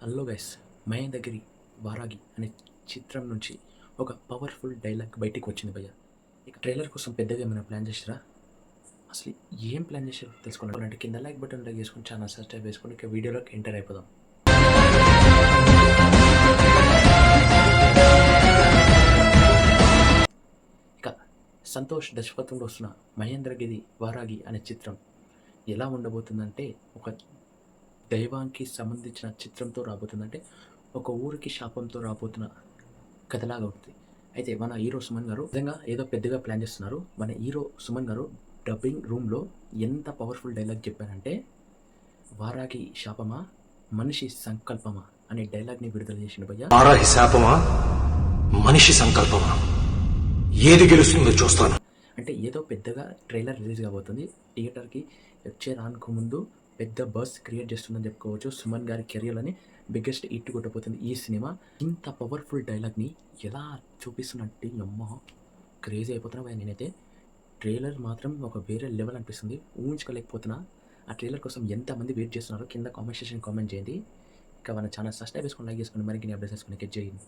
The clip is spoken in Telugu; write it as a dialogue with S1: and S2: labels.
S1: హలో గైస్, మహేంద్రగిరి వారాగి అనే చిత్రం నుంచి ఒక పవర్ఫుల్ డైలాగ్ బయటికి వచ్చింది భయ్య. ఇక ట్రైలర్ కోసం పెద్దగా ఏమైనా ప్లాన్ చేసారా? అసలు ఏం ప్లాన్ చేసారో తెలుసుకోవాలంటే కింద లైక్ బటన్ లైక్ చేసుకొని ఛానల్ సబ్స్క్రైబ్ చేసుకొని ఇక వీడియోలోకి ఎంటర్ అయిపోదాం. ఇక సంతోష్ దర్శకత్వంలో వస్తున్న మహేంద్రగిరి వారాగి అనే చిత్రం ఎలా ఉండబోతుందంటే ఒక దైవానికి సంబంధించిన చిత్రంతో రాబోతుందంటే ఒక ఊరికి శాపంతో రాబోతున్న కథలాగా ఉంటుంది. అయితే మన హీరో సుమన్ గారు నిజంగా ఏదో పెద్దగా ప్లాన్ చేస్తున్నారు. మన హీరో సుమన్ గారు డబ్బింగ్ రూమ్లో ఎంత పవర్ఫుల్ డైలాగ్ చెప్పారంటే, వారాకి శాపమా మనిషి సంకల్పమా అనే డైలాగ్ని విడుదల చేసిన భయ్య.
S2: వారాహి శాపమా మనిషి సంకల్పమా, ఏది గెలుస్తుందో చూస్తాను.
S1: అంటే ఏదో పెద్దగా ట్రైలర్ రిలీజ్ కాబోతుంది. థియేటర్కి వచ్చే రానుకు ముందు పెద్ద బస్ క్రియేట్ చేస్తుందని చెప్పుకోవచ్చు. సుమన్ గారి కెరియర్లోని బిగ్గెస్ట్ హిట్ కొట్టబోతుంది ఈ సినిమా. ఇంత పవర్ఫుల్ డైలాగ్ని ఎలా చూపిస్తున్నట్టు అమ్మ క్రేజీ అయిపోతున్నా భయ్య. నేనైతే ట్రైలర్ మాత్రం ఒక వేరే లెవెల్ అనిపిస్తుంది, ఊహించుకోలేకపోతున్నా. ఆ ట్రైలర్ కోసం ఎంతమంది వెయిట్ చేస్తున్నారో కింద కామెంట్ సెక్షన్ కామెంట్ చేయండి. ఇంకా మన ఛానల్ సబ్స్క్రైబ్ చేసుకొని లైక్ చేసుకొని మరిన్ని అప్డేట్స్ చేసుకొని చేయండి.